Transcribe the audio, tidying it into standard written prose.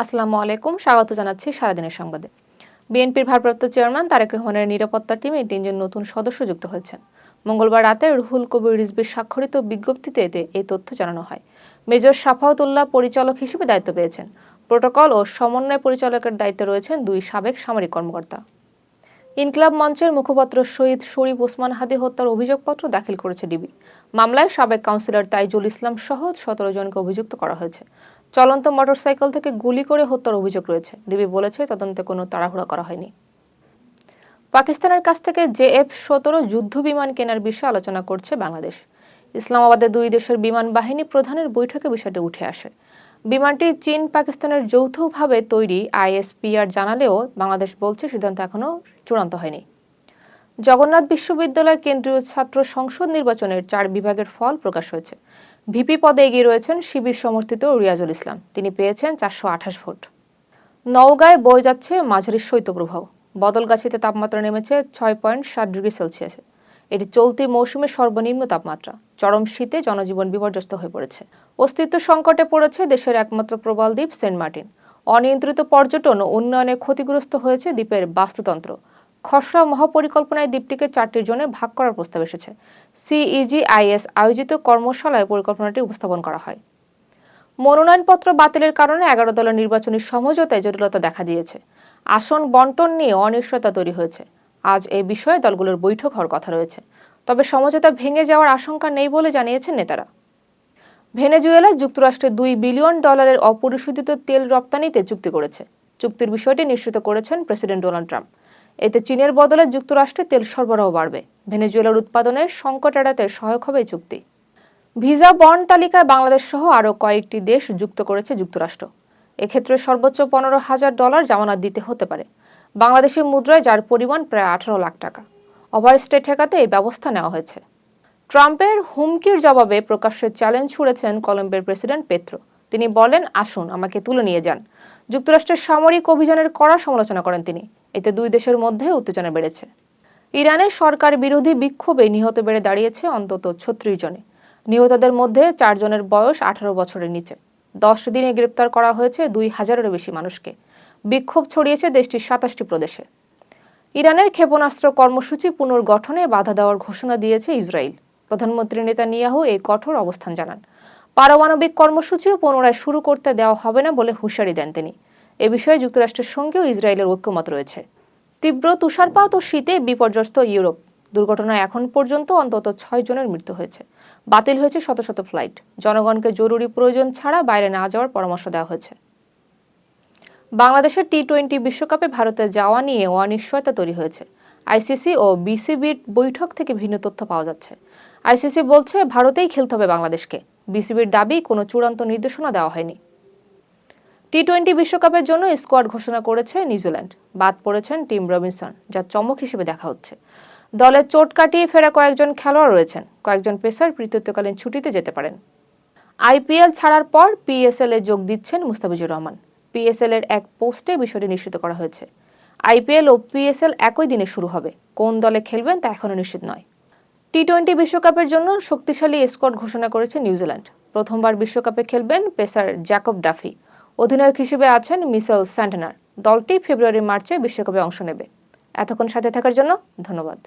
আসসালামু আলাইকুম, স্বাগত জানাচ্ছি সারাদিনের সংবাদে। বিএনপির ভারপ্রাপ্ত চেয়ারম্যান তারেক রহমানের নিরাপত্তা টিমে 3 জন নতুন সদস্য যুক্ত হয়েছেন। মঙ্গলবার রাতে রুহুল কবির রিজভির স্বাক্ষরিত বিজ্ঞপ্তিতে এই তথ্য জানানো হয়। মেজর সাফাওয়াতুল্লাহ পরিচালক হিসেবে দায়িত্ব পেয়েছেন। প্রোটোকল ও সমন্বয় পরিচালকের দায়িত্বে রয়েছেন 2 সাবেক সামরিক কর্মকর্তা। ইনকিলাব মঞ্চের মুখপাত্র শহীদ শরীফ ওসমান হাদী হত্যার অভিযোগপত্র দাখিল করেছে ডিবি। মামলায় সাবেক কাউন্সিলর তাইজুল ইসলাম সহ 17 জনকে অভিযুক্ত করা হয়েছে। চলন্ত মোটরসাইকেল থেকে গুলি করে হত্যার অভিযোগ রয়েছে। ডিবি বলেছে তদন্তে কোনো তাড়াহুড়া করা হয়নি। পাকিস্তানের কাছ থেকে JF-17 যুদ্ধ বিমান কেনার বিষয়ে আলোচনা করছে বাংলাদেশ। ইসলামাবাদে 2 দেশের বিমান বাহিনী প্রধানের বৈঠকে বিষয়টি উঠে আসে। বিমানটি চীন পাকিস্তানের যৌথভাবে তৈরি ISPR জানালেও বাংলাদেশ বলছে সিদ্ধান্ত এখনো চূড়ান্ত হয়নি। জগন্নাথ বিশ্ববিদ্যালয় কেন্দ্রীয় ছাত্র সংসদ নির্বাচনের 4 বিভাগের ফল প্রকাশ হয়েছে। ভিপি পদে এগিয়ে রয়েছেন শিবির সমর্থিত রিয়াজুল ইসলাম। তিনি পেয়েছেন 428 ভোট। নওগাঁয় বয়ে যাচ্ছে মাঝারি শৈত্যপ্রবাহ। বদলগাছিতে তাপমাত্রা নেমেছে 6.7 ডিগ্রি সেলসিয়াসে। এটি চলতি মৌসুমের সর্বনিম্ন তাপমাত্রা। চরম শীতে জনজীবন বিপর্যস্ত হয়ে পড়েছে। অস্তিত্ব সংকটে পড়েছে দেশের একমাত্র প্রবাল দ্বীপ সেন্ট মার্টিন। অনিয়ন্ত্রিত পর্যটন ও উন্নয়নে ক্ষতিগ্রস্ত হয়েছে দ্বীপের বাস্তুতন্ত্র। খসড়া মহাপরিকল্পনায় দ্বীপটিকে 4টি জোনে ভাগ করার প্রস্তাব এসেছে। CEGIS আয়োজিত কর্মশালায় পরিকল্পনাটি উপস্থাপন করা হয়। মনোনয়নপত্র বাতিলের কারণে 11 দলের নির্বাচনী সমঝোতায় জটিলতা দেখা দিয়েছে। আসন বন্টন নিয়ে অনিশ্চয়তা তৈরি হয়েছে। আজ এই বিষয়ে দলগুলোর বৈঠক হওয়ার কথা রয়েছে। তবে সমঝোতা ভেঙে যাওয়ার আশঙ্কা নেই বলে জানিয়েছেন নেতারা। ভেনেজুয়েলা যুক্তরাষ্ট্রে $2 বিলিয়ন অপরিশোধিত তেল রপ্তানিতে চুক্তি করেছে। চুক্তির বিষয়টি নিশ্চিত করেছেন প্রেসিডেন্ট ডোনাল্ড ট্রাম্প। এতে চীনের বদলে যুক্তরাষ্ট্রে তেল সরবরাহ বাড়বে। ভেনেজুয়েলার উৎপাদনের সংকট এড়াতে সহায়ক হবে এই চুক্তি। ভিসা বন্ড তালিকায় বাংলাদেশ সহ আরও কয়েকটি দেশ যুক্ত করেছে যুক্তরাষ্ট্র। এক্ষেত্রে সর্বোচ্চ $15,000 জামানত দিতে হতে পারে। বাংলাদেশের মুদ্রায় যার পরিমাণ প্রায় 18 লাখ টাকা। ওভারস্টে ঠেকাতে এই ব্যবস্থা নেওয়া হয়েছে। ট্রাম্পের হুমকির জবাবে প্রকাশ্যে চ্যালেঞ্জ ছুড়েছেন কলম্বিয়ার প্রেসিডেন্ট পেত্রো। তিনি বলেন, আসুন আমাকে তুলে নিয়ে যান। যুক্তরাষ্ট্রের সামরিক অভিযানের কড়া সমালোচনা করেন তিনি। এতে 2 দেশের মধ্যে উত্তেজনা বেড়েছে। ইরানের সরকার বিরোধী বিক্ষোভে নিহত বেড়ে দাঁড়িয়েছে অন্তত 36 জনে। নিহতদের মধ্যে 4 জনের বয়স 18 বছরের নিচে। 10 দিনে গ্রেপ্তার করা হয়েছে 2000-এরও বেশি মানুষকে। বিক্ষোভ ছড়িয়েছে দেশটির 27টি প্রদেশে। ইরানের ক্ষেপণাস্ত্র কর্মসূচি পুনর্গঠনে বাধা দেওয়ার ঘোষণা দিয়েছে ইসরায়েল। প্রধানমন্ত্রী নেতানিয়াহু এই কঠোর অবস্থান জানান। পারমাণবিক কর্মসূচিও পুনরায় শুরু করতে দেওয়া হবে না বলে হুঁশিয়ারি দেন তিনি। এ বিষয়ে যুক্তরাষ্ট্রের সঙ্গেও ইসরায়েলের ঐক্যমত রয়েছে। তীব্র তুষারপাত ও শীতে বিপর্যস্ত ইউরোপ। দুর্ঘটনায় এখন পর্যন্ত অন্তত 6 জনের মৃত্যু হয়েছে। বাতিল হয়েছে শত শত ফ্লাইট। জনগণকে জরুরি প্রয়োজন ছাড়া বাইরে না যাওয়ার পরামর্শ দেওয়া হয়েছে। বাংলাদেশের T20 বিশ্বকাপে ভারতে যাওয়া নিয়ে অনিশ্চয়তা তৈরি হয়েছে। ICC ও BCBর বৈঠক থেকে ভিন্ন তথ্য পাওয়া যাচ্ছে। ICC বলছে ভারতেই খেলতে হবে বাংলাদেশকে। BCBর দাবি কোনো চূড়ান্ত নির্দেশনা দেওয়া হয়নি। T20 বিশ্বকাপের জন্য স্কোয়াড ঘোষণা করেছে নিউজিল্যান্ড। বাদ পড়েছেন টিম রবিনসন, যা চমক হিসেবে দেখা হচ্ছে। দলে চোট কাটিয়ে ফেরা কয়েকজন খেলোয়াড় রয়েছেন। কয়েকজন পেসার কৃতিত্বকালীন ছুটিতে যেতে পারেন। IPL ছাড়ার পর PSL এ যোগ দিচ্ছেন মুস্তাফিজুর রহমান। PSL এর এক পোস্টে বিষয়টি নিশ্চিত করা হয়েছে। IPL ও PSL একই দিনে শুরু হবে। কোন দলে খেলবেন তা এখনো নিশ্চিত নয়। T20 বিশ্বকাপের জন্য শক্তিশালী স্কোয়াড ঘোষণা করেছে নিউজিল্যান্ড। প্রথমবার বিশ্বকাপে খেলবেন পেসার জ্যাকব ডাফি। অধিনায়ক হিসেবে আছেন মিচেল স্যান্টনার। দলটি ফেব্রুয়ারি-মার্চে বিশ্বকাপে অংশ নেবে। এতক্ষণ সাথে থাকার জন্য ধন্যবাদ।